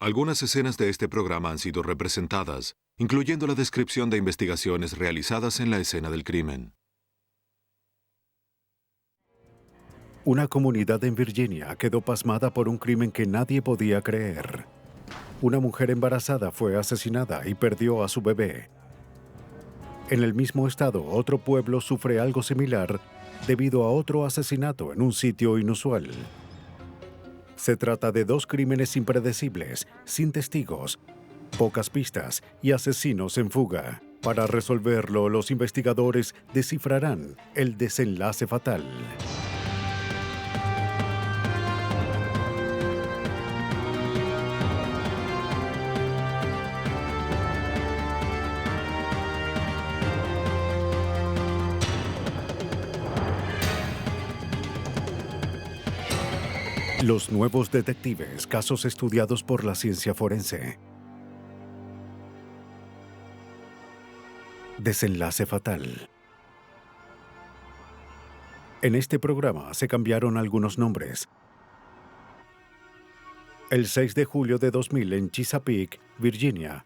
Algunas escenas de este programa han sido representadas, incluyendo la descripción de investigaciones realizadas en la escena del crimen. Una comunidad en Virginia quedó pasmada por un crimen que nadie podía creer. Una mujer embarazada fue asesinada y perdió a su bebé. En el mismo estado, otro pueblo sufre algo similar debido a otro asesinato en un sitio inusual. Se trata de dos crímenes impredecibles, sin testigos, pocas pistas y asesinos en fuga. Para resolverlo, los investigadores descifrarán el desenlace fatal. Los nuevos detectives, casos estudiados por la ciencia forense. Desenlace fatal. En este programa se cambiaron algunos nombres. El 6 de julio de 2000 en Chesapeake, Virginia,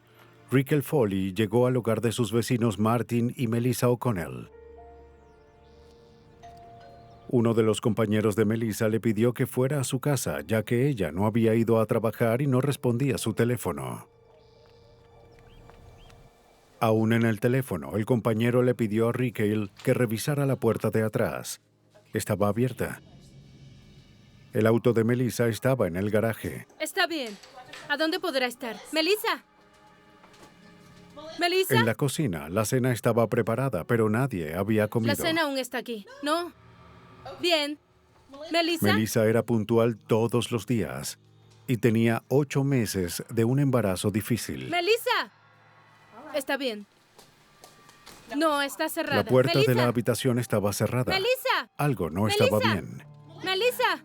Rickel Foley llegó al hogar de sus vecinos Martin y Melissa O'Connell. Uno de los compañeros de Melissa le pidió que fuera a su casa, ya que ella no había ido a trabajar y no respondía su teléfono. Aún en el teléfono, el compañero le pidió a Rickel que revisara la puerta de atrás. Estaba abierta. El auto de Melissa estaba en el garaje. Está bien. ¿A dónde podrá estar? ¡Melissa! ¿Melissa? En la cocina, la cena estaba preparada, pero nadie había comido. La cena aún está aquí. ¿No? Bien. ¿Melissa? Melissa era puntual todos los días y tenía 8 meses de un embarazo difícil. ¡Melissa! Está bien. No, está cerrada. La puerta ¡Melissa! de la habitación estaba cerrada. ¡Melissa! Algo no ¡Melissa! estaba bien. ¡Melissa!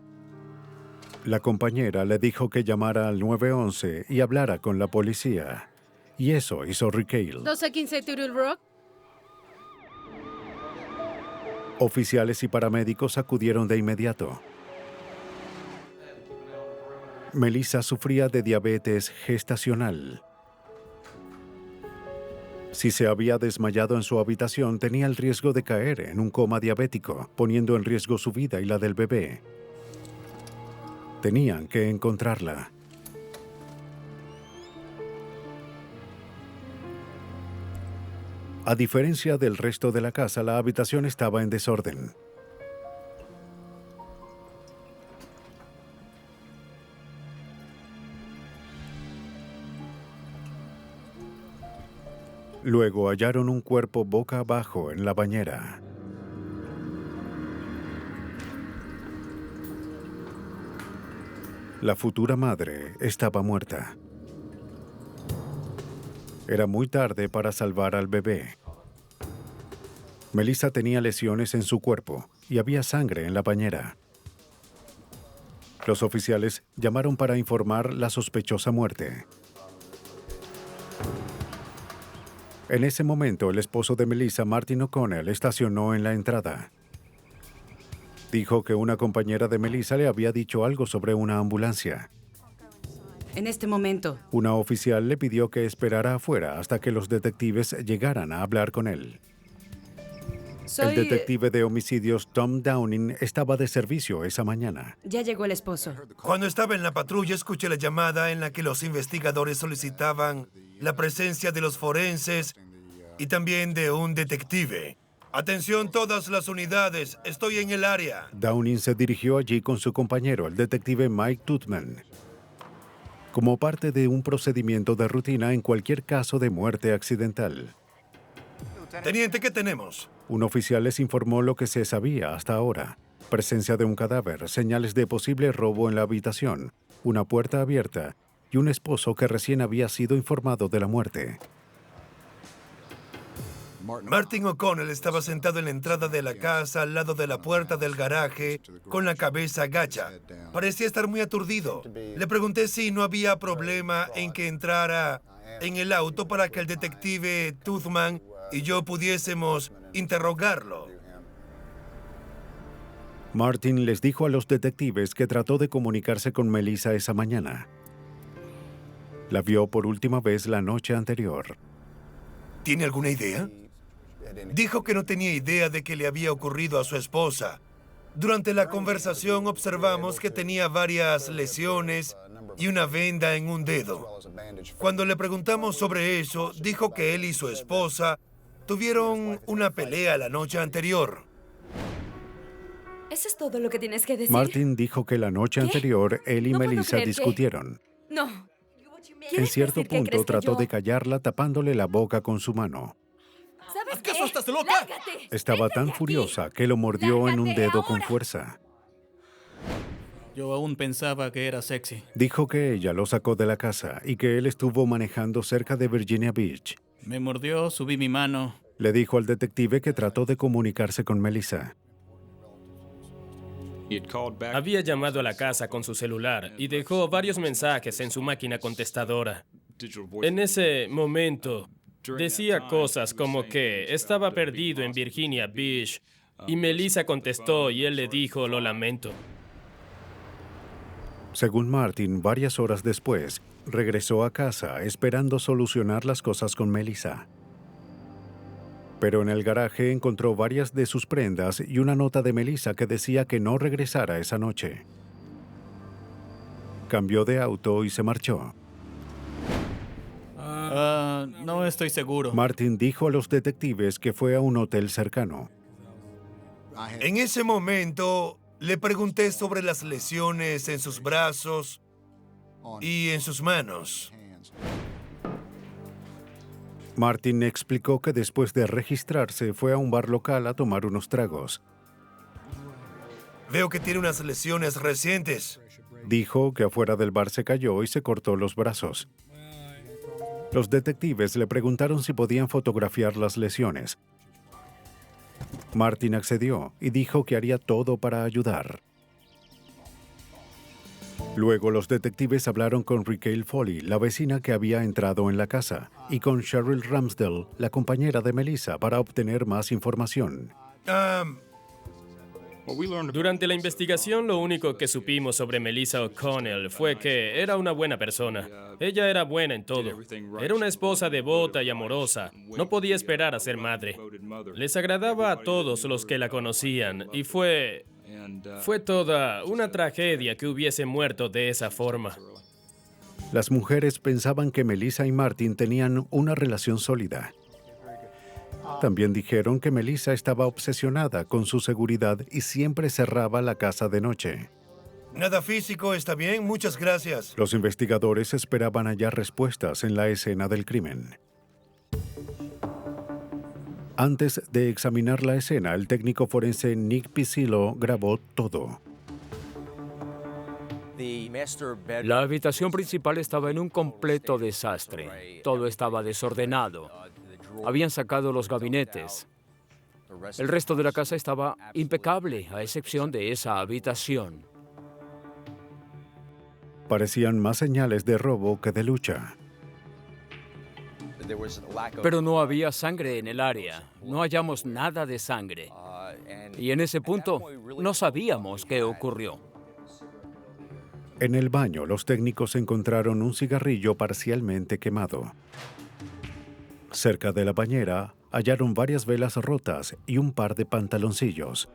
La compañera le dijo que llamara al 911 y hablara con la policía. Y eso hizo Rickel. 1215 Turtle Rock. Oficiales y paramédicos acudieron de inmediato. Melissa sufría de diabetes gestacional. Si se había desmayado en su habitación, tenía el riesgo de caer en un coma diabético, poniendo en riesgo su vida y la del bebé. Tenían que encontrarla. A diferencia del resto de la casa, la habitación estaba en desorden. Luego hallaron un cuerpo boca abajo en la bañera. La futura madre estaba muerta. Era muy tarde para salvar al bebé. Melissa tenía lesiones en su cuerpo y había sangre en la bañera. Los oficiales llamaron para informar la sospechosa muerte. En ese momento, el esposo de Melissa, Martin O'Connell, estacionó en la entrada. Dijo que una compañera de Melissa le había dicho algo sobre una ambulancia. En este momento. Una oficial le pidió que esperara afuera hasta que los detectives llegaran a hablar con él. El detective de homicidios Tom Downing estaba de servicio esa mañana. Ya llegó el esposo. Cuando estaba en la patrulla, escuché la llamada en la que los investigadores solicitaban la presencia de los forenses y también de un detective. Atención todas las unidades, estoy en el área. Downing se dirigió allí con su compañero, el detective Mike Tutman, como parte de un procedimiento de rutina en cualquier caso de muerte accidental. Teniente, ¿qué tenemos? Un oficial les informó lo que se sabía hasta ahora. Presencia de un cadáver, señales de posible robo en la habitación, una puerta abierta y un esposo que recién había sido informado de la muerte. Martin O'Connell estaba sentado en la entrada de la casa, al lado de la puerta del garaje, con la cabeza agacha. Parecía estar muy aturdido. Le pregunté si no había problema en que entrara en el auto para que el detective Toothman y yo pudiésemos interrogarlo. Martin les dijo a los detectives que trató de comunicarse con Melissa esa mañana. La vio por última vez la noche anterior. ¿Tiene alguna idea? Dijo que no tenía idea de qué le había ocurrido a su esposa. Durante la conversación observamos que tenía varias lesiones y una venda en un dedo. Cuando le preguntamos sobre eso, dijo que él y su esposa tuvieron una pelea la noche anterior. ¿Eso es todo lo que tienes que decir? Martin dijo que la noche anterior él y No puedo Melissa creer que- discutieron. No. En ¿Quieres cierto decir que punto crees que trató yo- de callarla tapándole la boca con su mano. ¿Sabes ¿Acaso qué? estás loca? ¡Lárgate! Estaba ¡Vete tan de aquí! furiosa que lo mordió en un ¡Lárgate dedo con ahora! fuerza. Yo aún pensaba que era sexy. Dijo que ella lo sacó de la casa y que él estuvo manejando cerca de Virginia Beach. Me mordió, subí mi mano. Le dijo al detective que trató de comunicarse con Melissa. Había llamado a la casa con su celular y dejó varios mensajes en su máquina contestadora. En ese momento, decía cosas como que estaba perdido en Virginia Beach y Melissa contestó y él le dijo, lo lamento. Según Martin, varias horas después, regresó a casa esperando solucionar las cosas con Melissa. Pero en el garaje encontró varias de sus prendas y una nota de Melissa que decía que no regresara esa noche. Cambió de auto y se marchó. No estoy seguro. Martin dijo a los detectives que fue a un hotel cercano. En ese momento, le pregunté sobre las lesiones en sus brazos y en sus manos. Martin explicó que después de registrarse fue a un bar local a tomar unos tragos. Veo que tiene unas lesiones recientes. Dijo que afuera del bar se cayó y se cortó los brazos. Los detectives le preguntaron si podían fotografiar las lesiones. Martin accedió y dijo que haría todo para ayudar. Luego los detectives hablaron con Raquel Foley, la vecina que había entrado en la casa, y con Cheryl Ramsdell, la compañera de Melissa, para obtener más información. Durante la investigación, lo único que supimos sobre Melissa O'Connell fue que era una buena persona. Ella era buena en todo. Era una esposa devota y amorosa. No podía esperar a ser madre. Les agradaba a todos los que la conocían y fue toda una tragedia que hubiese muerto de esa forma. Las mujeres pensaban que Melissa y Martin tenían una relación sólida. También dijeron que Melissa estaba obsesionada con su seguridad y siempre cerraba la casa de noche. Nada físico, ¿está bien? Muchas gracias. Los investigadores esperaban hallar respuestas en la escena del crimen. Antes de examinar la escena, el técnico forense Nick Pisillo grabó todo. La habitación principal estaba en un completo desastre. Todo estaba desordenado. Habían sacado los gabinetes. El resto de la casa estaba impecable, a excepción de esa habitación. Parecían más señales de robo que de lucha. Pero no había sangre en el área. No hallamos nada de sangre. Y en ese punto no sabíamos qué ocurrió. En el baño, los técnicos encontraron un cigarrillo parcialmente quemado. Cerca de la bañera, hallaron varias velas rotas y un par de pantaloncillos.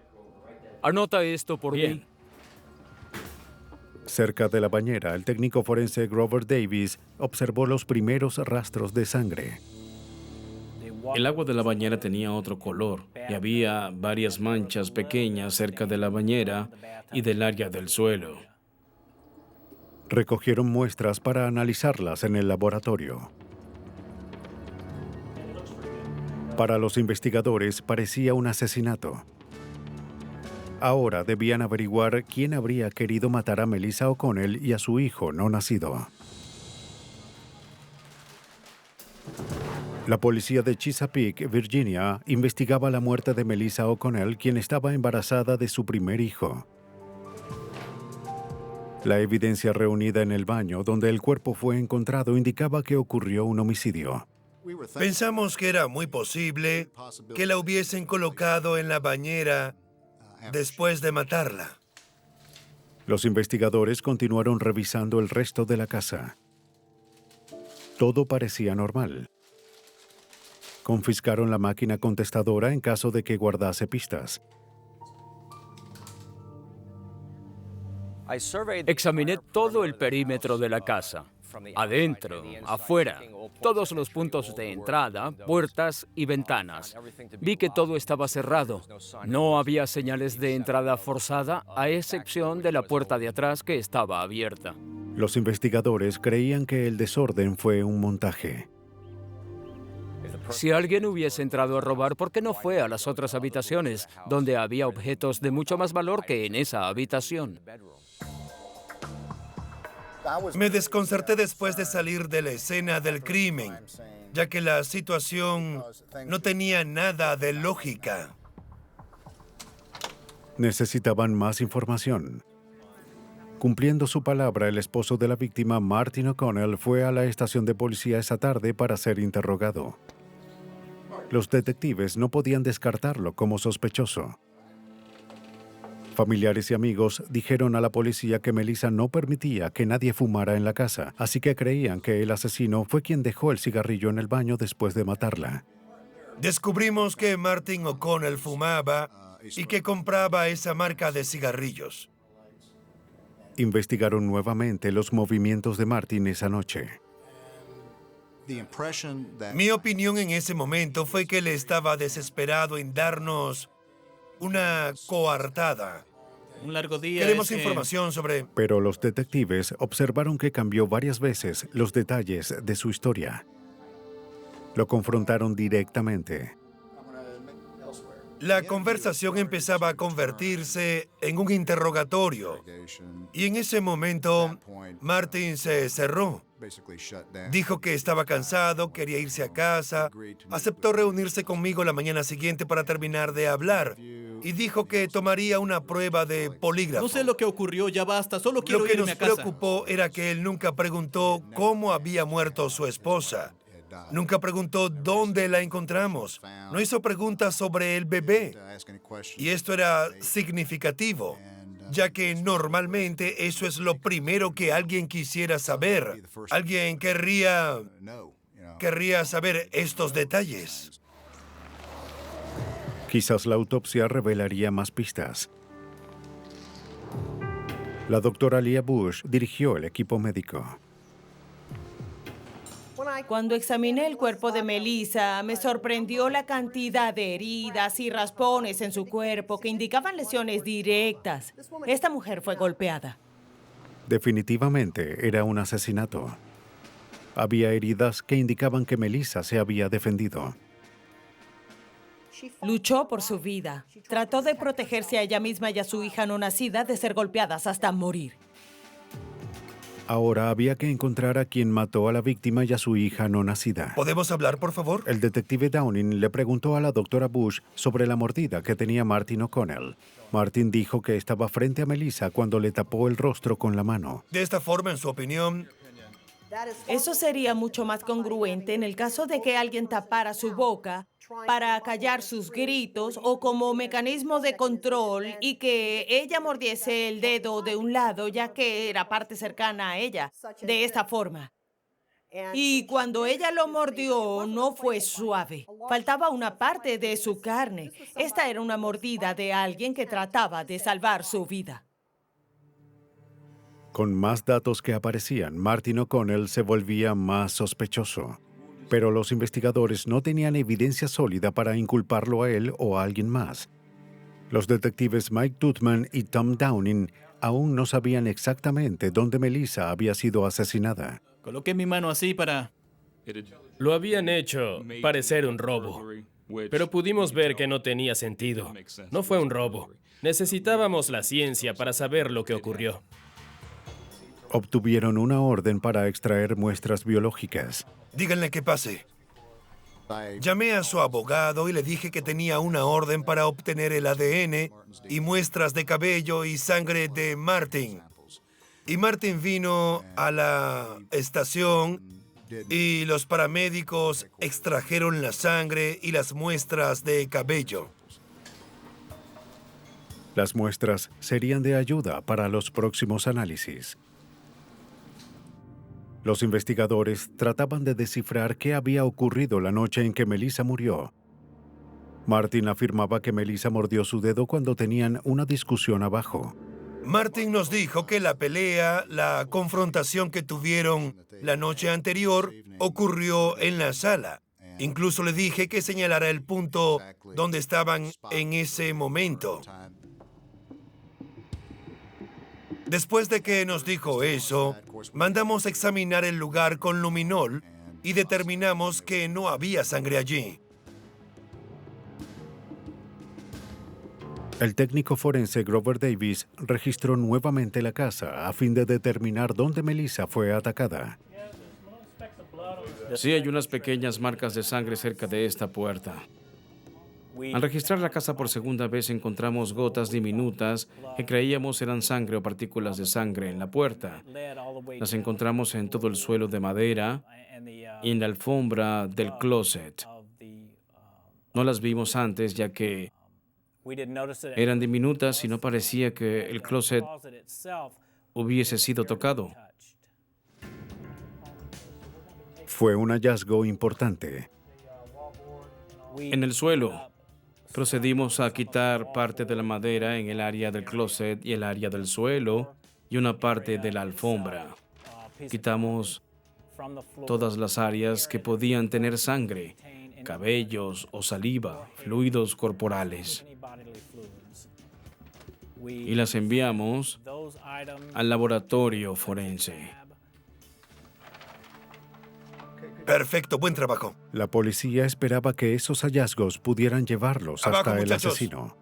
Anota esto por Bien. mí. Cerca de la bañera, el técnico forense Grover Davis observó los primeros rastros de sangre. El agua de la bañera tenía otro color y había varias manchas pequeñas cerca de la bañera y del área del suelo. Recogieron muestras para analizarlas en el laboratorio. Para los investigadores parecía un asesinato. Ahora debían averiguar quién habría querido matar a Melissa O'Connell y a su hijo no nacido. La policía de Chesapeake, Virginia, investigaba la muerte de Melissa O'Connell, quien estaba embarazada de su primer hijo. La evidencia reunida en el baño donde el cuerpo fue encontrado indicaba que ocurrió un homicidio. Pensamos que era muy posible que la hubiesen colocado en la bañera después de matarla. Los investigadores continuaron revisando el resto de la casa. Todo parecía normal. Confiscaron la máquina contestadora en caso de que guardase pistas. Examiné todo el perímetro de la casa, adentro, afuera, todos los puntos de entrada, puertas y ventanas. Vi que todo estaba cerrado. No había señales de entrada forzada, a excepción de la puerta de atrás que estaba abierta. Los investigadores creían que el desorden fue un montaje. Si alguien hubiese entrado a robar, ¿por qué no fue a las otras habitaciones, donde había objetos de mucho más valor que en esa habitación? Me desconcerté después de salir de la escena del crimen, ya que la situación no tenía nada de lógica. Necesitaban más información. Cumpliendo su palabra, el esposo de la víctima, Martin O'Connell, fue a la estación de policía esa tarde para ser interrogado. Los detectives no podían descartarlo como sospechoso. Familiares y amigos dijeron a la policía que Melissa no permitía que nadie fumara en la casa, así que creían que el asesino fue quien dejó el cigarrillo en el baño después de matarla. Descubrimos que Martin O'Connell fumaba y que compraba esa marca de cigarrillos. Investigaron nuevamente los movimientos de Martin esa noche. Mi opinión en ese momento fue que él estaba desesperado en darnos una coartada. Un largo día. Queremos información sobre... Pero los detectives observaron que cambió varias veces los detalles de su historia. Lo confrontaron directamente. La conversación empezaba a convertirse en un interrogatorio. Y en ese momento, Martin se cerró. Dijo que estaba cansado, quería irse a casa. Aceptó reunirse conmigo la mañana siguiente para terminar de hablar. Y dijo que tomaría una prueba de polígrafo. No sé lo que ocurrió, ya basta, solo quiero irme a casa. Lo que nos preocupó era que él nunca preguntó cómo había muerto su esposa. Nunca preguntó dónde la encontramos. No hizo preguntas sobre el bebé. Y esto era significativo, ya que normalmente eso es lo primero que alguien quisiera saber. Alguien querría saber estos detalles. Quizás la autopsia revelaría más pistas. La doctora Leah Bush dirigió el equipo médico. Cuando examiné el cuerpo de Melissa, me sorprendió la cantidad de heridas y raspones en su cuerpo que indicaban lesiones directas. Esta mujer fue golpeada. Definitivamente era un asesinato. Había heridas que indicaban que Melissa se había defendido. Luchó por su vida. Trató de protegerse a ella misma y a su hija no nacida de ser golpeadas hasta morir. Ahora había que encontrar a quien mató a la víctima y a su hija no nacida. ¿Podemos hablar, por favor? El detective Downing le preguntó a la doctora Bush sobre la mordida que tenía Martin O'Connell. Martin dijo que estaba frente a Melissa cuando le tapó el rostro con la mano. De esta forma, en su opinión... Eso sería mucho más congruente en el caso de que alguien tapara su boca para acallar sus gritos o como mecanismo de control y que ella mordiese el dedo de un lado ya que era parte cercana a ella, de esta forma. Y cuando ella lo mordió, no fue suave. Faltaba una parte de su carne. Esta era una mordida de alguien que trataba de salvar su vida. Con más datos que aparecían, Martin O'Connell se volvía más sospechoso. Pero los investigadores no tenían evidencia sólida para inculparlo a él o a alguien más. Los detectives Mike Tutman y Tom Downing aún no sabían exactamente dónde Melissa había sido asesinada. Coloqué mi mano así para... Lo habían hecho parecer un robo, pero pudimos ver que no tenía sentido. No fue un robo. Necesitábamos la ciencia para saber lo que ocurrió. Obtuvieron una orden para extraer muestras biológicas. Díganle que pase. Llamé a su abogado y le dije que tenía una orden para obtener el ADN y muestras de cabello y sangre de Martin. Y Martin vino a la estación y los paramédicos extrajeron la sangre y las muestras de cabello. Las muestras serían de ayuda para los próximos análisis. Los investigadores trataban de descifrar qué había ocurrido la noche en que Melissa murió. Martin afirmaba que Melissa mordió su dedo cuando tenían una discusión abajo. Martin nos dijo que la pelea, la confrontación que tuvieron la noche anterior, ocurrió en la sala. Incluso le dije que señalara el punto donde estaban en ese momento. Después de que nos dijo eso, mandamos examinar el lugar con luminol y determinamos que no había sangre allí. El técnico forense Grover Davis registró nuevamente la casa a fin de determinar dónde Melissa fue atacada. Sí, hay unas pequeñas marcas de sangre cerca de esta puerta. Al registrar la casa por segunda vez encontramos gotas diminutas que creíamos eran sangre o partículas de sangre en la puerta. Las encontramos en todo el suelo de madera y en la alfombra del closet. No las vimos antes ya que eran diminutas y no parecía que el closet hubiese sido tocado. Fue un hallazgo importante. En el suelo, procedimos a quitar parte de la madera en el área del closet y el área del suelo y una parte de la alfombra. Quitamos todas las áreas que podían tener sangre, cabellos o saliva, fluidos corporales. Y las enviamos al laboratorio forense. Perfecto, buen trabajo. La policía esperaba que esos hallazgos pudieran llevarlos Abajo, hasta el muchachos. asesino.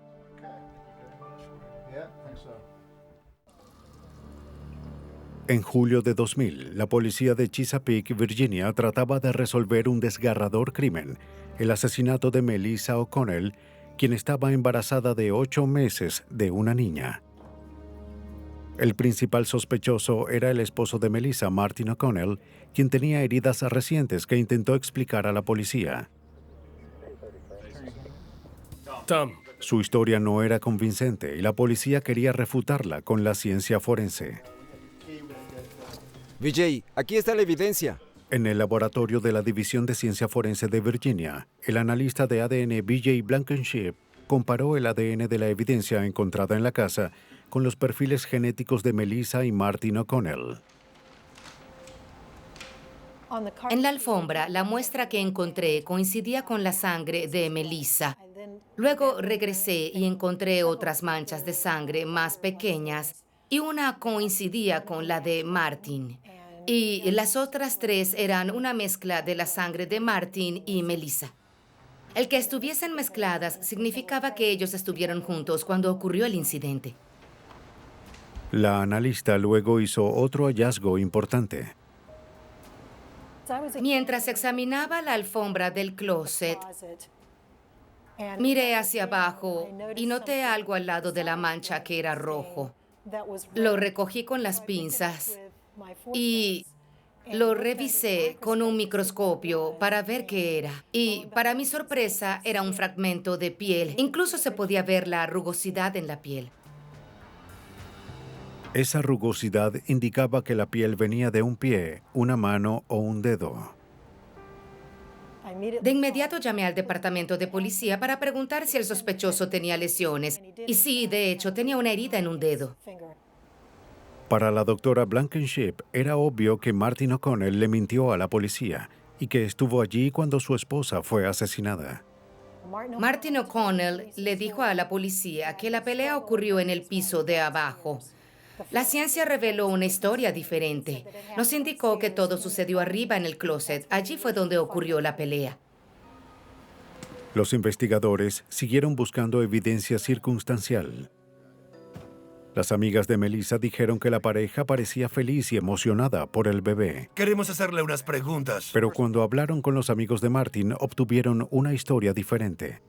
En julio de 2000, la policía de Chesapeake, Virginia, trataba de resolver un desgarrador crimen, el asesinato de Melissa O'Connell, quien estaba embarazada de 8 meses de una niña. El principal sospechoso era el esposo de Melissa, Martin O'Connell, quien tenía heridas recientes que intentó explicar a la policía. Tom, Su historia no era convincente y la policía quería refutarla con la ciencia forense. Vijay, aquí está la evidencia. En el laboratorio de la División de Ciencia Forense de Virginia, el analista de ADN B.J. Blankenship comparó el ADN de la evidencia encontrada en la casa con los perfiles genéticos de Melissa y Martin O'Connell. En la alfombra, la muestra que encontré coincidía con la sangre de Melissa. Luego regresé y encontré otras manchas de sangre más pequeñas y una coincidía con la de Martin. Y las otras 3 eran una mezcla de la sangre de Martin y Melissa. El que estuviesen mezcladas significaba que ellos estuvieron juntos cuando ocurrió el incidente. La analista luego hizo otro hallazgo importante. Mientras examinaba la alfombra del closet, miré hacia abajo y noté algo al lado de la mancha que era rojo. Lo recogí con las pinzas y lo revisé con un microscopio para ver qué era. Y para mi sorpresa, era un fragmento de piel. Incluso se podía ver la rugosidad en la piel. Esa rugosidad indicaba que la piel venía de un pie, una mano o un dedo. De inmediato llamé al departamento de policía para preguntar si el sospechoso tenía lesiones. Y sí, de hecho, tenía una herida en un dedo. Para la doctora Blankenship, era obvio que Martin O'Connell le mintió a la policía y que estuvo allí cuando su esposa fue asesinada. Martin O'Connell le dijo a la policía que la pelea ocurrió en el piso de abajo. La ciencia reveló una historia diferente. Nos indicó que todo sucedió arriba en el closet. Allí fue donde ocurrió la pelea. Los investigadores siguieron buscando evidencia circunstancial. Las amigas de Melissa dijeron que la pareja parecía feliz y emocionada por el bebé. Queremos hacerle unas preguntas. Pero cuando hablaron con los amigos de Martin, obtuvieron una historia diferente.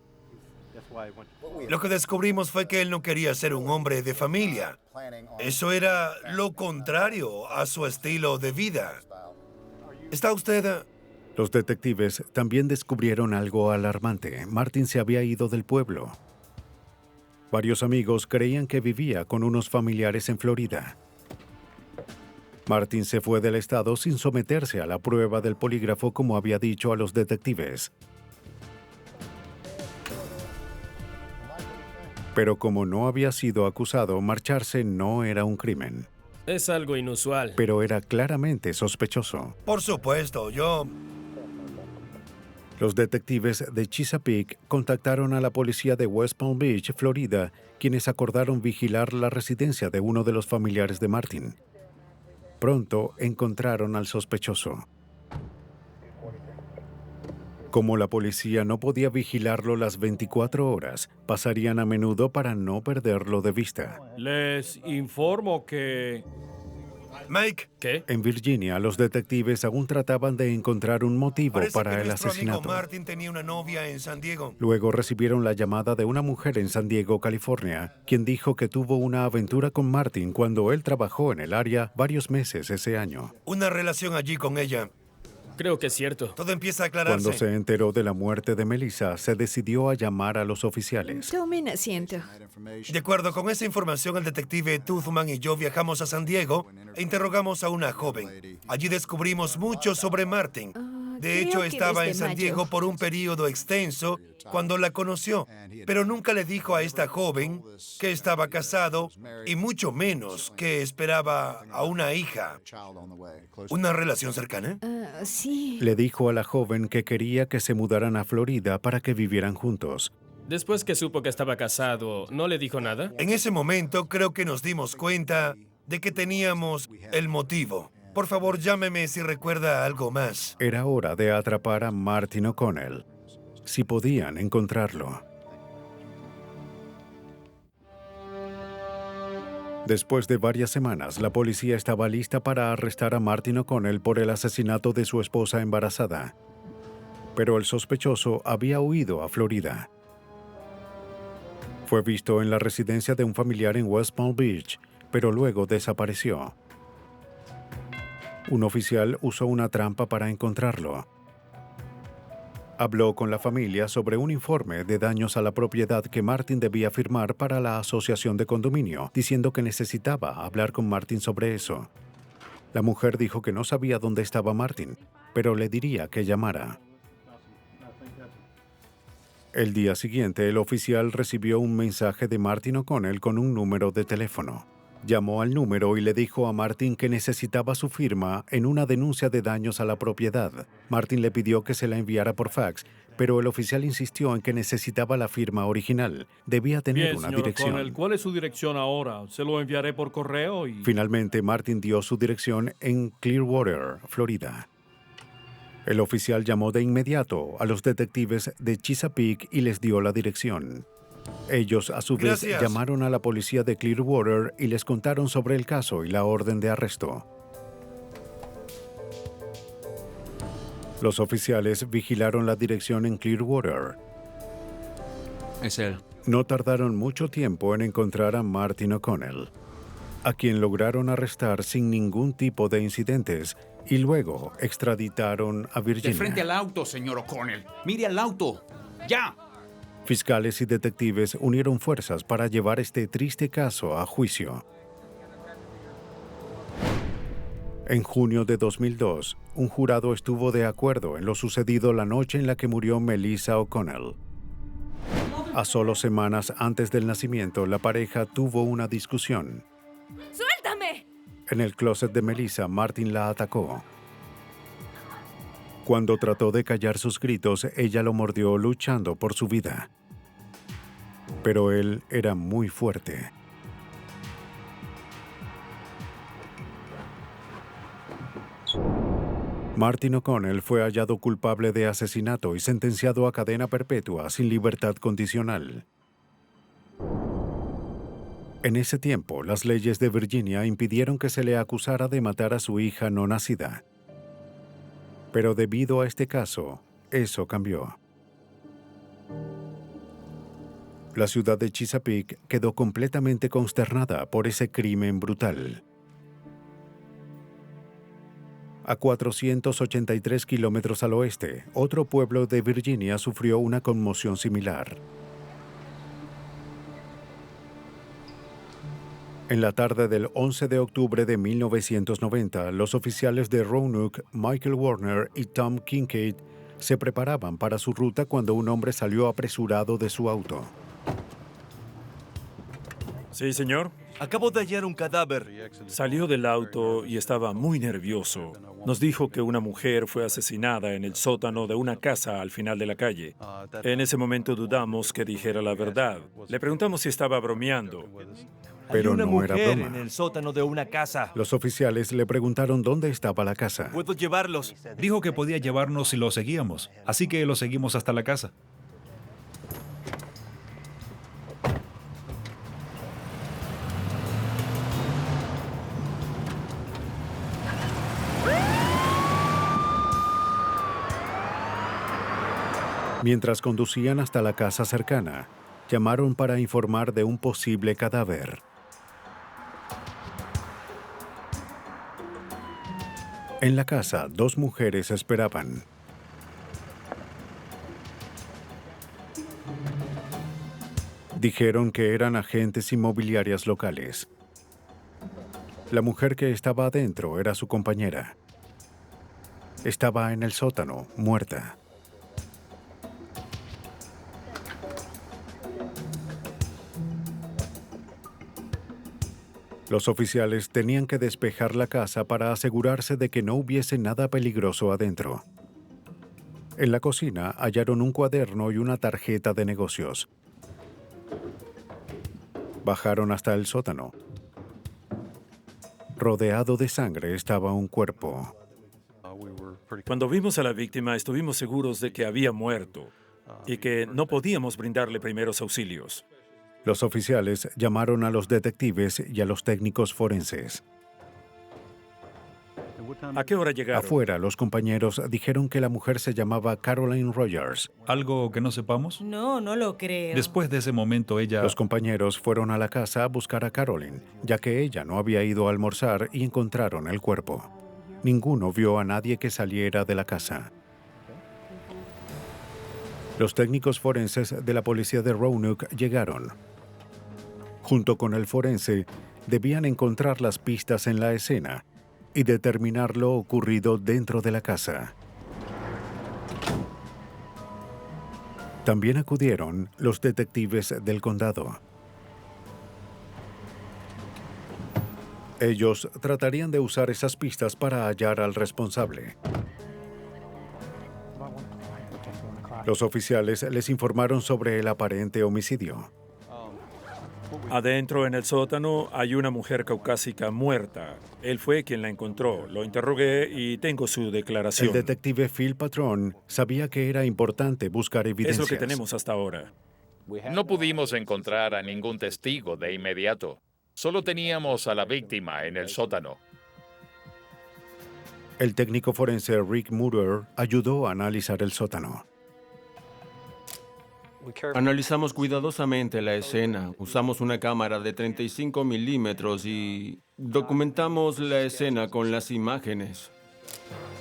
Lo que descubrimos fue que él no quería ser un hombre de familia. Eso era lo contrario a su estilo de vida. ¿Está usted...? Los detectives también descubrieron algo alarmante. Martin se había ido del pueblo. Varios amigos creían que vivía con unos familiares en Florida. Martin se fue del estado sin someterse a la prueba del polígrafo como había dicho a los detectives. Pero como no había sido acusado, marcharse no era un crimen. Es algo inusual. Pero era claramente sospechoso. Por supuesto, Los detectives de Chesapeake contactaron a la policía de West Palm Beach, Florida, quienes acordaron vigilar la residencia de uno de los familiares de Martin. Pronto encontraron al sospechoso. Como la policía no podía vigilarlo las 24 horas, pasarían a menudo para no perderlo de vista. Les informo que... Mike. ¿Qué? En Virginia, los detectives aún trataban de encontrar un motivo Parece para que el nuestro asesinato. amigo Martin tenía una novia en San Diego. Luego recibieron la llamada de una mujer en San Diego, California, quien dijo que tuvo una aventura con Martin cuando él trabajó en el área varios meses ese año. Una relación allí con ella. Creo que es cierto. Todo empieza a aclararse. Cuando se enteró de la muerte de Melissa, se decidió a llamar a los oficiales. Tomen asiento. De acuerdo con esa información, el detective Toothman y yo viajamos a San Diego e interrogamos a una joven. Allí descubrimos mucho sobre Martin. De hecho, creo que estaba en desde San mayo. Diego por un periodo extenso cuando la conoció, pero nunca le dijo a esta joven que estaba casado y mucho menos que esperaba a una hija. ¿Una relación cercana? Sí. Le dijo a la joven que quería que se mudaran a Florida para que vivieran juntos. Después que supo que estaba casado, ¿no le dijo nada? En ese momento creo que nos dimos cuenta de que teníamos el motivo. Por favor, llámeme si recuerda algo más. Era hora de atrapar a Martin O'Connell, si podían encontrarlo. Después de varias semanas, la policía estaba lista para arrestar a Martin O'Connell por el asesinato de su esposa embarazada. Pero el sospechoso había huido a Florida. Fue visto en la residencia de un familiar en West Palm Beach, pero luego desapareció. Un oficial usó una trampa para encontrarlo. Habló con la familia sobre un informe de daños a la propiedad que Martin debía firmar para la asociación de condominio, diciendo que necesitaba hablar con Martin sobre eso. La mujer dijo que no sabía dónde estaba Martin, pero le diría que llamara. El día siguiente, el oficial recibió un mensaje de Martin O'Connell con un número de teléfono. Llamó al número y le dijo a Martin que necesitaba su firma en una denuncia de daños a la propiedad. Martin le pidió que se la enviara por fax, pero el oficial insistió en que necesitaba la firma original. Debía tener Bien, una señor dirección. O'Connell, ¿cuál es su dirección ahora? Se lo enviaré por correo y... Finalmente, Martin dio su dirección en Clearwater, Florida. El oficial llamó de inmediato a los detectives de Chesapeake y les dio la dirección. Ellos, a su vez, Gracias. llamaron a la policía de Clearwater y les contaron sobre el caso y la orden de arresto. Los oficiales vigilaron la dirección en Clearwater. Es él. No tardaron mucho tiempo en encontrar a Martin O'Connell, a quien lograron arrestar sin ningún tipo de incidentes y luego extraditaron a De frente Virginia. al auto, señor O'Connell. Mire al auto. ¡Ya! Fiscales y detectives unieron fuerzas para llevar este triste caso a juicio. En junio de 2002, un jurado estuvo de acuerdo en lo sucedido la noche en la que murió Melissa O'Connell. A solo semanas antes del nacimiento, la pareja tuvo una discusión. ¡Suéltame! En el closet de Melissa, Martin la atacó. Cuando trató de callar sus gritos, ella lo mordió luchando por su vida. Pero él era muy fuerte. Martin O'Connell fue hallado culpable de asesinato y sentenciado a cadena perpetua sin libertad condicional. En ese tiempo, las leyes de Virginia impidieron que se le acusara de matar a su hija no nacida. Pero debido a este caso, eso cambió. La ciudad de Chesapeake quedó completamente consternada por ese crimen brutal. A 483 kilómetros al oeste, otro pueblo de Virginia sufrió una conmoción similar. En la tarde del 11 de octubre de 1990, los oficiales de Roanoke, Michael Warner y Tom Kincaid, se preparaban para su ruta cuando un hombre salió apresurado de su auto. Sí, señor. Acabo de hallar un cadáver. Salió del auto y estaba muy nervioso. Nos dijo que una mujer fue asesinada en el sótano de una casa al final de la calle. En ese momento dudamos que dijera la verdad. Le preguntamos si estaba bromeando. Pero una no era mujer broma. en el sótano de una casa. Los oficiales le preguntaron dónde estaba la casa. ¿Puedo llevarlos? Dijo que podía llevarnos si lo seguíamos, así que lo seguimos hasta la casa. Mientras conducían hasta la casa cercana, llamaron para informar de un posible cadáver. En la casa, 2 mujeres esperaban. Dijeron que eran agentes inmobiliarias locales. La mujer que estaba adentro era su compañera. Estaba en el sótano, muerta. Los oficiales tenían que despejar la casa para asegurarse de que no hubiese nada peligroso adentro. En la cocina hallaron un cuaderno y una tarjeta de negocios. Bajaron hasta el sótano. Rodeado de sangre estaba un cuerpo. Cuando vimos a la víctima, estuvimos seguros de que había muerto y que no podíamos brindarle primeros auxilios. Los oficiales llamaron a los detectives y a los técnicos forenses. ¿A qué hora llegaron? Afuera, los compañeros dijeron que la mujer se llamaba Caroline Rogers. ¿Algo que no sepamos? No, no lo creo. Después de ese momento, ella... Los compañeros fueron a la casa a buscar a Caroline, ya que ella no había ido a almorzar y encontraron el cuerpo. Ninguno vio a nadie que saliera de la casa. Los técnicos forenses de la policía de Roanoke llegaron. Junto con el forense, debían encontrar las pistas en la escena y determinar lo ocurrido dentro de la casa. También acudieron los detectives del condado. Ellos tratarían de usar esas pistas para hallar al responsable. Los oficiales les informaron sobre el aparente homicidio. Adentro en el sótano hay una mujer caucásica muerta. Él fue quien la encontró. Lo interrogué y tengo su declaración. El detective Phil Patrón sabía que era importante buscar evidencias. Es lo que tenemos hasta ahora. No pudimos encontrar a ningún testigo de inmediato. Solo teníamos a la víctima en el sótano. El técnico forense Rick Mutter ayudó a analizar el sótano. Analizamos cuidadosamente la escena, usamos una cámara de 35 milímetros y documentamos la escena con las imágenes.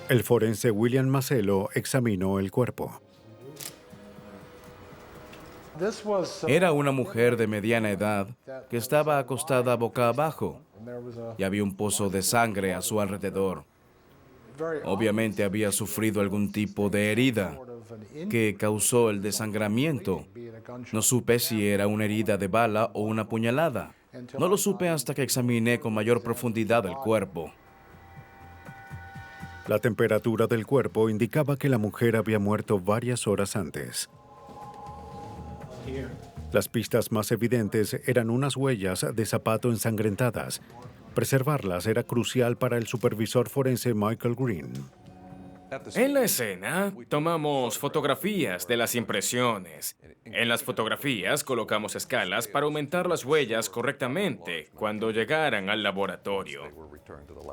El forense William Macello examinó el cuerpo. Era una mujer de mediana edad que estaba acostada boca abajo y había un pozo de sangre a su alrededor. Obviamente había sufrido algún tipo de herida que causó el desangramiento. No supe si era una herida de bala o una puñalada. No lo supe hasta que examiné con mayor profundidad el cuerpo. La temperatura del cuerpo indicaba que la mujer había muerto varias horas antes. Las pistas más evidentes eran unas huellas de zapato ensangrentadas. Preservarlas era crucial para el supervisor forense Michael Green. En la escena, tomamos fotografías de las impresiones. En las fotografías colocamos escalas para aumentar las huellas correctamente cuando llegaran al laboratorio.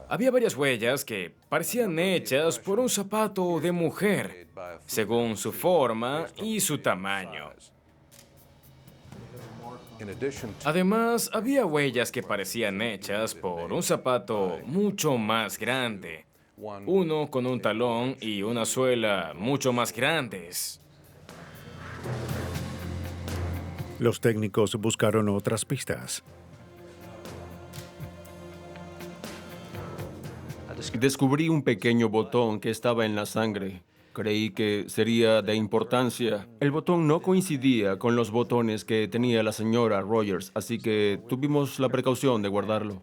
Había varias huellas que parecían hechas por un zapato de mujer, según su forma y su tamaño. Además, había huellas que parecían hechas por un zapato mucho más grande. Uno con un talón y una suela mucho más grandes. Los técnicos buscaron otras pistas. Descubrí un pequeño botón que estaba en la sangre. Creí que sería de importancia. El botón no coincidía con los botones que tenía la señora Rogers, así que tuvimos la precaución de guardarlo.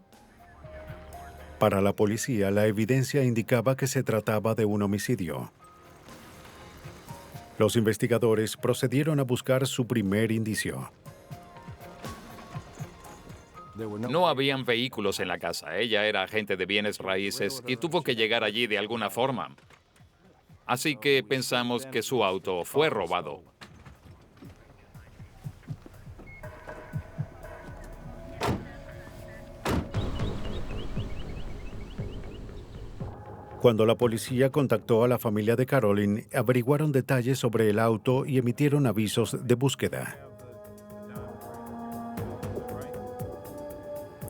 Para la policía, la evidencia indicaba que se trataba de un homicidio. Los investigadores procedieron a buscar su primer indicio. No habían vehículos en la casa. Ella era agente de bienes raíces y tuvo que llegar allí de alguna forma. Así que pensamos que su auto fue robado. Cuando la policía contactó a la familia de Carolyn, averiguaron detalles sobre el auto y emitieron avisos de búsqueda.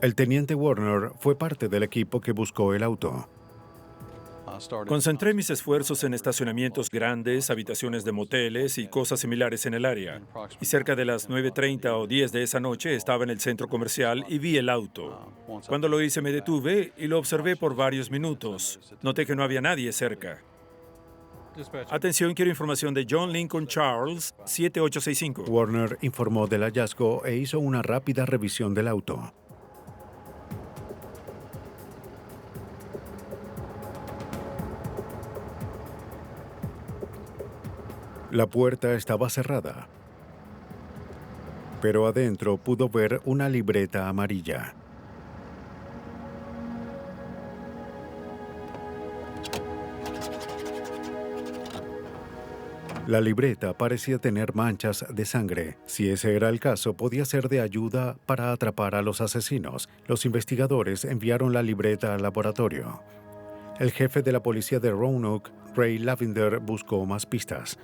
El teniente Warner fue parte del equipo que buscó el auto. Concentré mis esfuerzos en estacionamientos grandes, habitaciones de moteles y cosas similares en el área. Y cerca de las 9:30 o 10 de esa noche estaba en el centro comercial y vi el auto. Cuando lo hice me detuve y lo observé por varios minutos. Noté que no había nadie cerca. Atención, quiero información de John Lincoln Charles, 7865. Warner informó del hallazgo e hizo una rápida revisión del auto. La puerta estaba cerrada, pero adentro pudo ver una libreta amarilla. La libreta parecía tener manchas de sangre. Si ese era el caso, podía ser de ayuda para atrapar a los asesinos. Los investigadores enviaron la libreta al laboratorio. El jefe de la policía de Roanoke, Ray Lavender, buscó más pistas.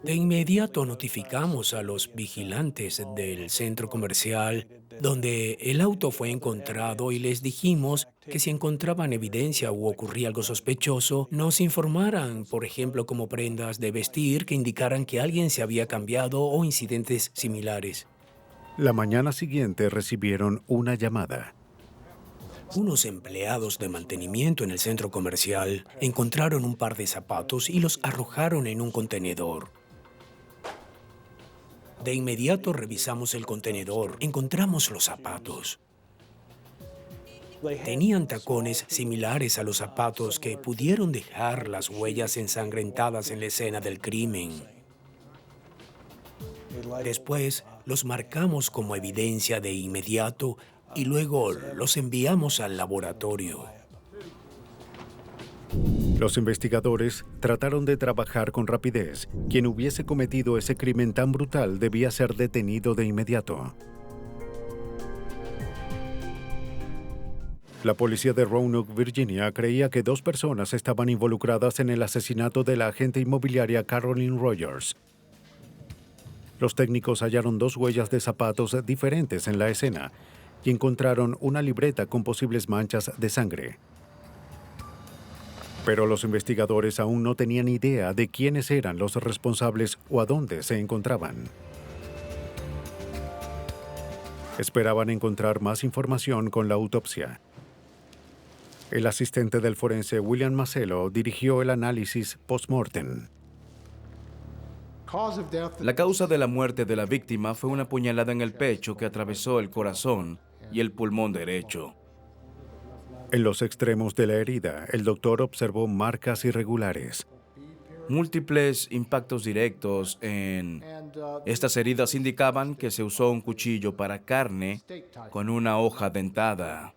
De inmediato notificamos a los vigilantes del centro comercial donde el auto fue encontrado y les dijimos que si encontraban evidencia o ocurría algo sospechoso, nos informaran, por ejemplo, como prendas de vestir que indicaran que alguien se había cambiado o incidentes similares. La mañana siguiente recibieron una llamada. Unos empleados de mantenimiento en el centro comercial encontraron un par de zapatos y los arrojaron en un contenedor. De inmediato revisamos el contenedor. Encontramos los zapatos. Tenían tacones similares a los zapatos que pudieron dejar las huellas ensangrentadas en la escena del crimen. Después, los marcamos como evidencia de inmediato y luego los enviamos al laboratorio. Los investigadores trataron de trabajar con rapidez. Quien hubiese cometido ese crimen tan brutal debía ser detenido de inmediato. La policía de Roanoke, Virginia, creía que 2 personas estaban involucradas en el asesinato de la agente inmobiliaria Carolyn Rogers. Los técnicos hallaron 2 huellas de zapatos diferentes en la escena y encontraron una libreta con posibles manchas de sangre. Pero los investigadores aún no tenían idea de quiénes eran los responsables o a dónde se encontraban. Esperaban encontrar más información con la autopsia. El asistente del forense William Macello dirigió el análisis post-mortem. La causa de la muerte de la víctima fue una puñalada en el pecho que atravesó el corazón y el pulmón derecho. En los extremos de la herida, el doctor observó marcas irregulares. Múltiples impactos directos en estas heridas indicaban que se usó un cuchillo para carne con una hoja dentada.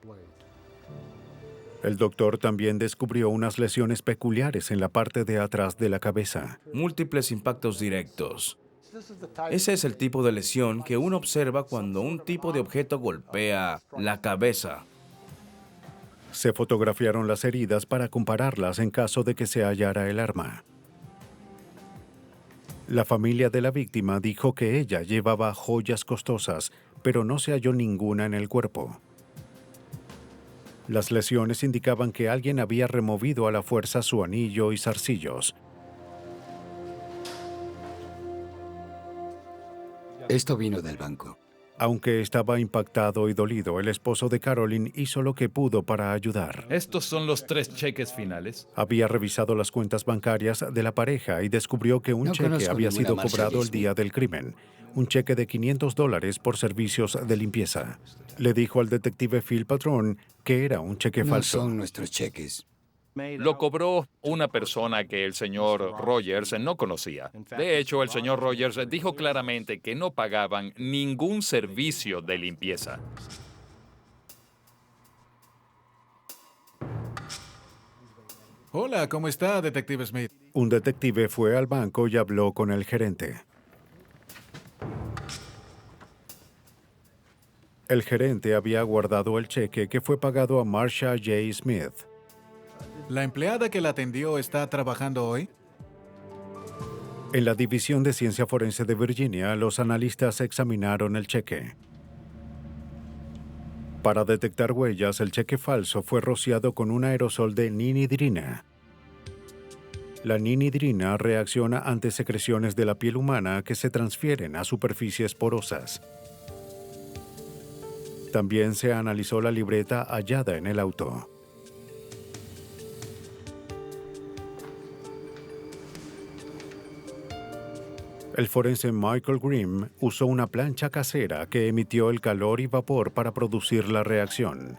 El doctor también descubrió unas lesiones peculiares en la parte de atrás de la cabeza. Múltiples impactos directos. Ese es el tipo de lesión que uno observa cuando un tipo de objeto golpea la cabeza. Se fotografiaron las heridas para compararlas en caso de que se hallara el arma. La familia de la víctima dijo que ella llevaba joyas costosas, pero no se halló ninguna en el cuerpo. Las lesiones indicaban que alguien había removido a la fuerza su anillo y zarcillos. Esto vino del banco. Aunque estaba impactado y dolido, el esposo de Carolyn hizo lo que pudo para ayudar. Estos son los 3 cheques finales. Había revisado las cuentas bancarias de la pareja y descubrió que un No cheque conozco había ninguna sido Marcia cobrado el Smith. día del crimen. Un cheque de $500 por servicios de limpieza. Le dijo al detective Phil Patrón que era un cheque No falso. son nuestros cheques. Lo cobró una persona que el señor Rogers no conocía. De hecho, el señor Rogers dijo claramente que no pagaban ningún servicio de limpieza. Hola, ¿cómo está, detective Smith? Un detective fue al banco y habló con el gerente. El gerente había guardado el cheque que fue pagado a Marsha J. Smith. ¿La empleada que la atendió está trabajando hoy? En la División de Ciencia Forense de Virginia, los analistas examinaron el cheque. Para detectar huellas, el cheque falso fue rociado con un aerosol de ninidrina. La ninidrina reacciona ante secreciones de la piel humana que se transfieren a superficies porosas. También se analizó la libreta hallada en el auto. El forense Michael Grimm usó una plancha casera que emitió el calor y vapor para producir la reacción.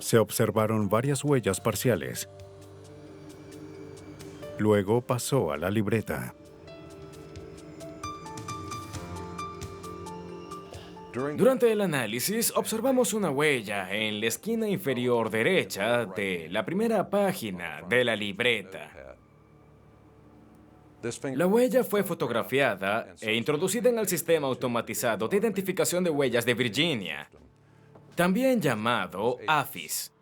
Se observaron varias huellas parciales. Luego pasó a la libreta. Durante el análisis, observamos una huella en la esquina inferior derecha de la primera página de la libreta. La huella fue fotografiada e introducida en el sistema automatizado de identificación de huellas de Virginia, también llamado AFIS.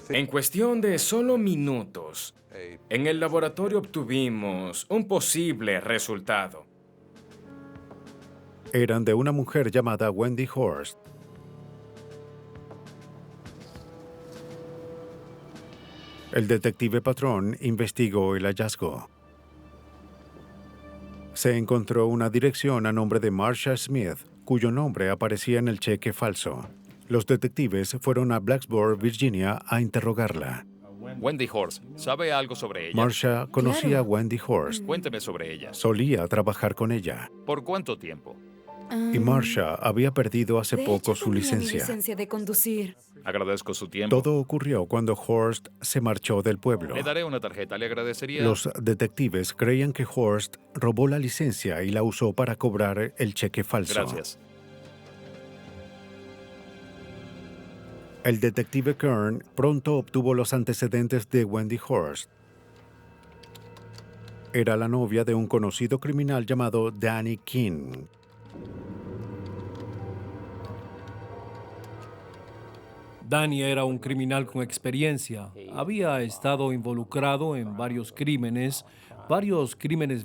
En cuestión de solo minutos, en el laboratorio obtuvimos un posible resultado. Eran de una mujer llamada Wendy Horst. El detective Patrón investigó el hallazgo. Se encontró una dirección a nombre de Marsha Smith, cuyo nombre aparecía en el cheque falso. Los detectives fueron a Blacksburg, Virginia, a interrogarla. Wendy Horst, ¿sabe algo sobre ella? Marsha conocía a Wendy Horst. Cuénteme sobre ella. Solía trabajar con ella. ¿Por cuánto tiempo? Y Marsha había perdido hace De poco hecho, su tenía mi licencia. licencia de conducir. Agradezco su tiempo. Todo ocurrió cuando Horst se marchó del pueblo. Le daré una tarjeta, le agradecería. Los detectives creían que Horst robó la licencia y la usó para cobrar el cheque falso. Gracias. El detective Kern pronto obtuvo los antecedentes de Wendy Horst. Era la novia de un conocido criminal llamado Danny King. Danny era un criminal con experiencia. Había estado involucrado en varios crímenes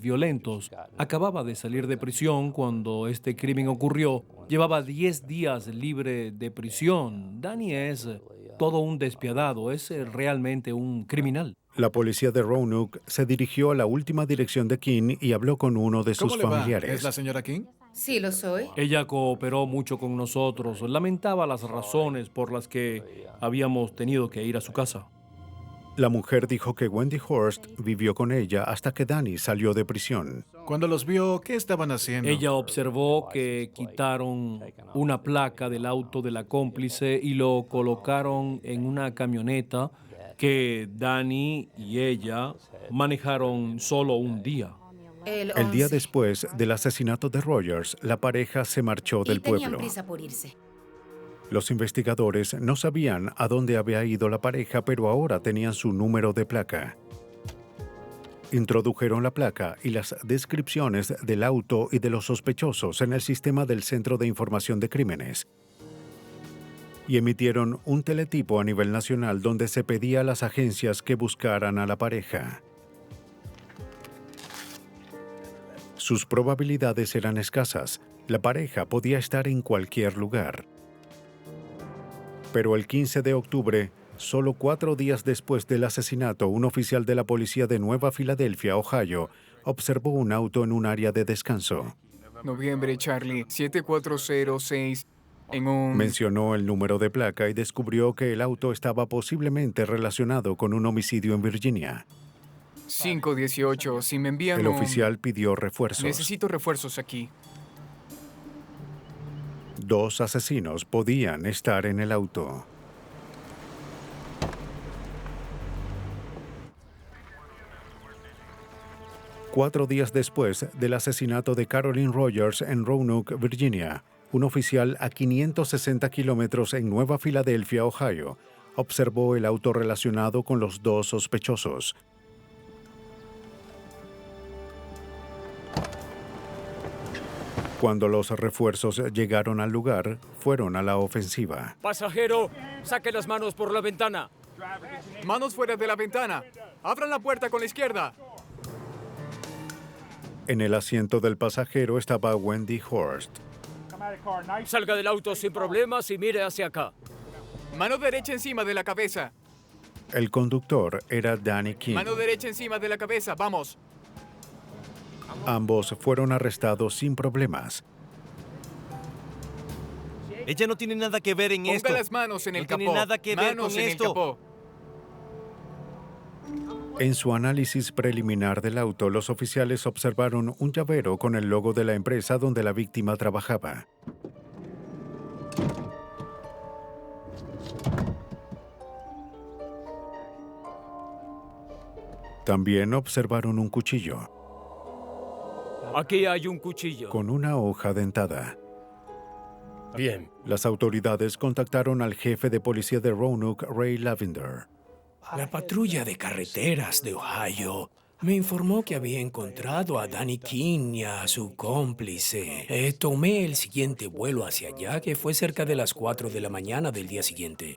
violentos. Acababa de salir de prisión cuando este crimen ocurrió. Llevaba 10 días libre de prisión. Danny es todo un despiadado, es realmente un criminal. La policía de Roanoke se dirigió a la última dirección de King y habló con uno de sus ¿Cómo le va? familiares. ¿Es la señora King? Sí, lo soy. Ella cooperó mucho con nosotros. Lamentaba las razones por las que habíamos tenido que ir a su casa. La mujer dijo que Wendy Horst vivió con ella hasta que Danny salió de prisión. Cuando los vio, ¿qué estaban haciendo? Ella observó que quitaron una placa del auto de la cómplice y lo colocaron en una camioneta que Danny y ella manejaron solo un día. El día después del asesinato de Rogers, la pareja se marchó del Tenían pueblo. prisa por irse. Los investigadores no sabían a dónde había ido la pareja, pero ahora tenían su número de placa. Introdujeron la placa y las descripciones del auto y de los sospechosos en el sistema del Centro de Información de Crímenes. Y emitieron un teletipo a nivel nacional donde se pedía a las agencias que buscaran a la pareja. Sus probabilidades eran escasas. La pareja podía estar en cualquier lugar. Pero el 15 de octubre, solo 4 días después del asesinato, un oficial de la policía de Nueva Filadelfia, Ohio, observó un auto en un área de descanso. Noviembre, Charlie, 7406, en un... Mencionó el número de placa y descubrió que el auto estaba posiblemente relacionado con un homicidio en Virginia. 518, si me envían El oficial pidió refuerzos. Necesito refuerzos aquí. 2 asesinos podían estar en el auto. Cuatro días después del asesinato de Carolyn Rogers en Roanoke, Virginia, un oficial a 560 kilómetros en Nueva Filadelfia, Ohio, observó el auto relacionado con los 2 sospechosos. Cuando los refuerzos llegaron al lugar, fueron a la ofensiva. Pasajero, saque las manos por la ventana. Manos fuera de la ventana. Abran la puerta con la izquierda. En el asiento del pasajero estaba Wendy Horst. Salga del auto sin problemas y mire hacia acá. Mano derecha encima de la cabeza. El conductor era Danny King. Mano derecha encima de la cabeza, vamos. Ambos fueron arrestados sin problemas. Ella no tiene nada que ver en esto. Ponga las manos en el capó. No tiene nada que ver Manos con en esto. el capó. En su análisis preliminar del auto, los oficiales observaron un llavero con el logo de la empresa donde la víctima trabajaba. También observaron un cuchillo Aquí hay un cuchillo. con una hoja dentada. Bien. Las autoridades contactaron al jefe de policía de Roanoke, Ray Lavender. La patrulla de carreteras de Ohio me informó que había encontrado a Danny King y a su cómplice. Tomé el siguiente vuelo hacia allá, que fue cerca de las 4 de la mañana del día siguiente.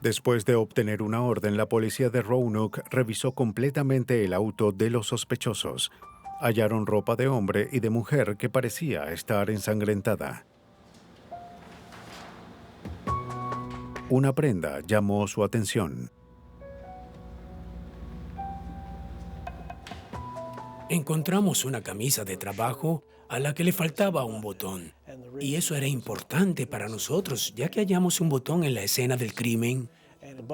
Después de obtener una orden, la policía de Roanoke revisó completamente el auto de los sospechosos. Hallaron ropa de hombre y de mujer que parecía estar ensangrentada. Una prenda llamó su atención. Encontramos una camisa de trabajo a la que le faltaba un botón. Y eso era importante para nosotros, ya que hallamos un botón en la escena del crimen.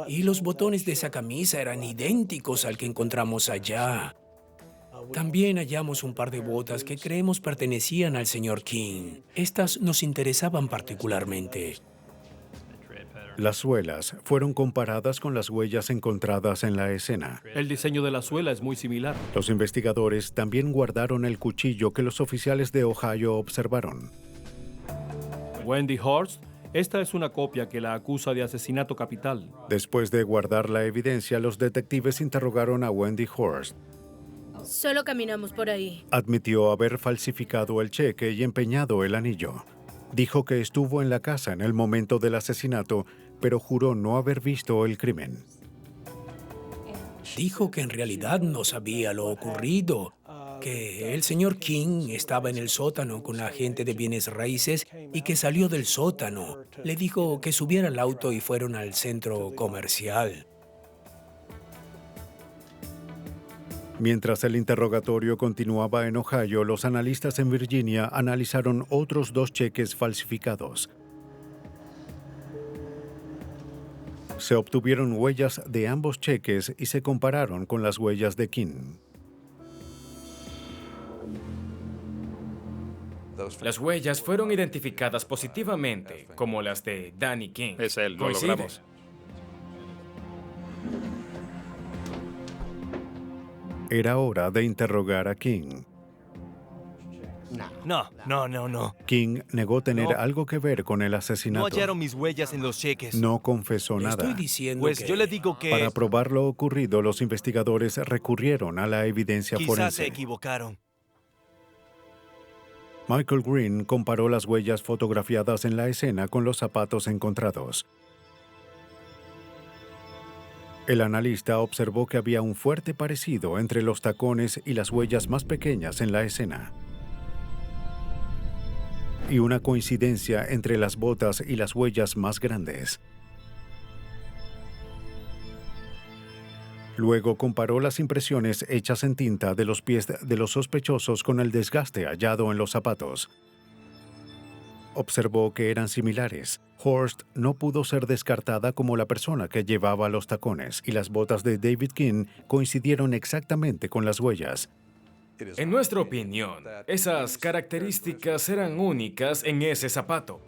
Y los botones de esa camisa eran idénticos al que encontramos allá. También hallamos un par de botas que creemos pertenecían al señor King. Estas nos interesaban particularmente. Las suelas fueron comparadas con las huellas encontradas en la escena. El diseño de la suela es muy similar. Los investigadores también guardaron el cuchillo que los oficiales de Ohio observaron. Wendy Horst, esta es una copia que la acusa de asesinato capital. Después de guardar la evidencia, los detectives interrogaron a Wendy Horst. Solo caminamos por ahí. Admitió haber falsificado el cheque y empeñado el anillo. Dijo que estuvo en la casa en el momento del asesinato, pero juró no haber visto el crimen. Dijo que en realidad no sabía lo ocurrido, que el señor King estaba en el sótano con la agente de bienes raíces y que salió del sótano. Le dijo que subiera al auto y fueron al centro comercial. Mientras el interrogatorio continuaba en Ohio, los analistas en Virginia analizaron otros 2 cheques falsificados. Se obtuvieron huellas de ambos cheques y se compararon con las huellas de King. Las huellas fueron identificadas positivamente como las de Danny King. Es él, lo Coincide. logramos. Era hora de interrogar a King. No. King negó tener No. algo que ver con el No asesinato. hallaron mis huellas en los cheques. No confesó nada. Estoy diciendo Pues que... yo le digo que Para probar lo ocurrido, los investigadores recurrieron a la evidencia quizás se forense. equivocaron. Michael Green comparó las huellas fotografiadas en la escena con los zapatos encontrados. El analista observó que había un fuerte parecido entre los tacones y las huellas más pequeñas en la escena, y una coincidencia entre las botas y las huellas más grandes. Luego comparó las impresiones hechas en tinta de los pies de los sospechosos con el desgaste hallado en los zapatos. Observó que eran similares. Horst no pudo ser descartada como la persona que llevaba los tacones, y las botas de David King coincidieron exactamente con las huellas. En nuestra opinión, esas características eran únicas en ese zapato.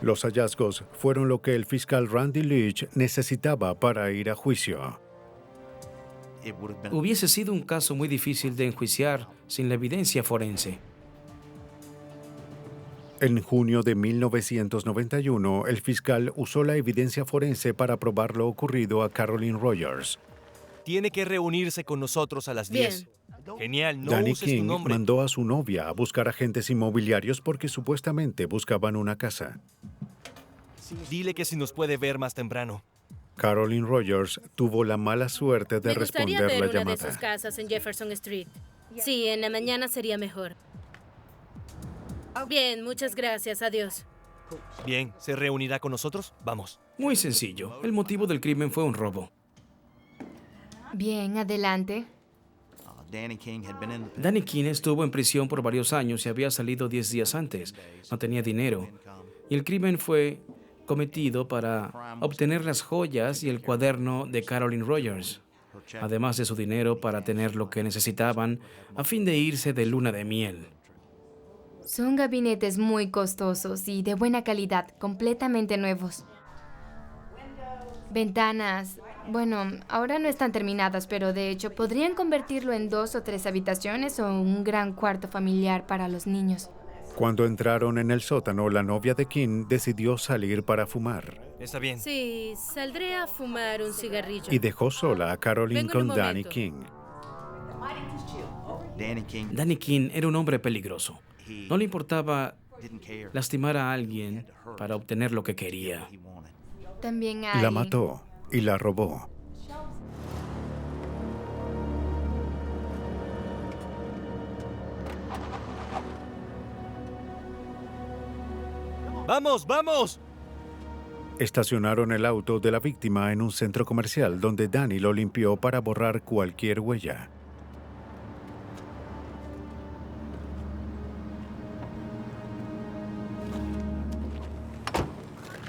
Los hallazgos fueron lo que el fiscal Randy Leach necesitaba para ir a juicio. Hubiese sido un caso muy difícil de enjuiciar sin la evidencia forense. En junio de 1991, el fiscal usó la evidencia forense para probar lo ocurrido a Carolyn Rogers. Tiene que reunirse con nosotros a las 10. Genial, no Danny uses King tu nombre. mandó a su novia a buscar agentes inmobiliarios porque supuestamente buscaban una casa. Dile que si nos puede ver más temprano. Carolyn Rogers tuvo la mala suerte de Me gustaría responder ver la una de llamada. sus casas en Jefferson Street. Sí, en la mañana sería mejor. Bien, muchas gracias. Adiós. Bien, ¿se reunirá con nosotros? Vamos. Muy sencillo. El motivo del crimen fue un robo. Bien, adelante. Danny King estuvo en prisión por varios años y había salido 10 días antes. No tenía dinero. Y el crimen fue cometido para obtener las joyas y el cuaderno de Carolyn Rogers, además de su dinero para tener lo que necesitaban a fin de irse de luna de miel. Son gabinetes muy costosos y de buena calidad, completamente nuevos. Ventanas, bueno, ahora no están terminadas, pero de hecho podrían convertirlo en 2 o 3 habitaciones o un gran cuarto familiar para los niños. Cuando entraron en el sótano, la novia de King decidió salir para fumar Está bien. Sí, saldré a fumar un cigarrillo. y dejó sola a Carolyn Vengo en un con Danny momento. King. Danny King era un hombre peligroso. No le importaba lastimar a alguien para obtener lo que quería. También hay... La mató y la robó. ¡Vamos, vamos! Estacionaron el auto de la víctima en un centro comercial donde Danny lo limpió para borrar cualquier huella.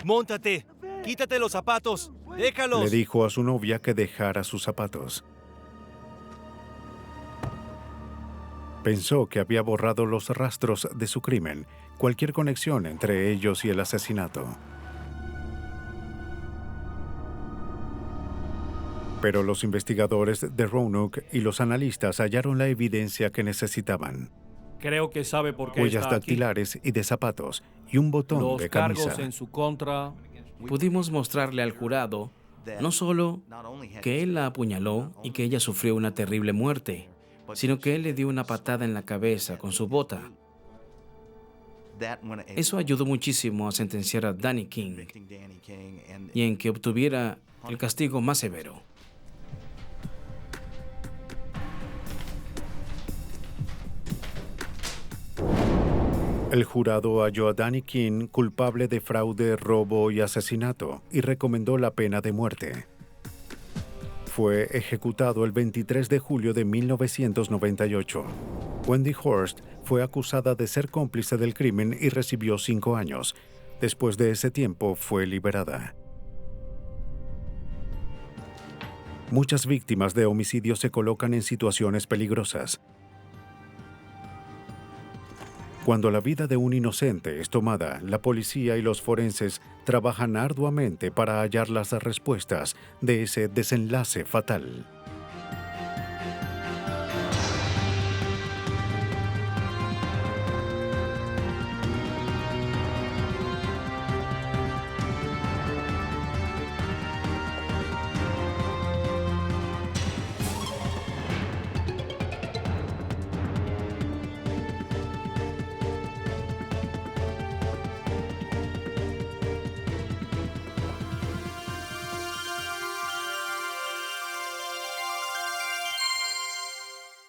¡Móntate! ¡Quítate los zapatos! ¡Déjalos! Le dijo a su novia que dejara sus zapatos. Pensó que había borrado los rastros de su crimen, cualquier conexión entre ellos y el asesinato. Pero los investigadores de Roanoke y los analistas hallaron la evidencia que necesitaban. Creo que sabe por qué Huellas está aquí. dactilares y de zapatos y un botón Los de cargos camisa. en su contra. Pudimos mostrarle al jurado no solo que él la apuñaló y que ella sufrió una terrible muerte, sino que él le dio una patada en la cabeza con su bota. Eso ayudó muchísimo a sentenciar a Danny King y en que obtuviera el castigo más severo. El jurado halló a Danny King culpable de fraude, robo y asesinato y recomendó la pena de muerte. Fue ejecutado el 23 de julio de 1998. Wendy Horst fue acusada de ser cómplice del crimen y recibió 5 años. Después de ese tiempo fue liberada. Muchas víctimas de homicidio se colocan en situaciones peligrosas. Cuando la vida de un inocente es tomada, la policía y los forenses trabajan arduamente para hallar las respuestas de ese desenlace fatal.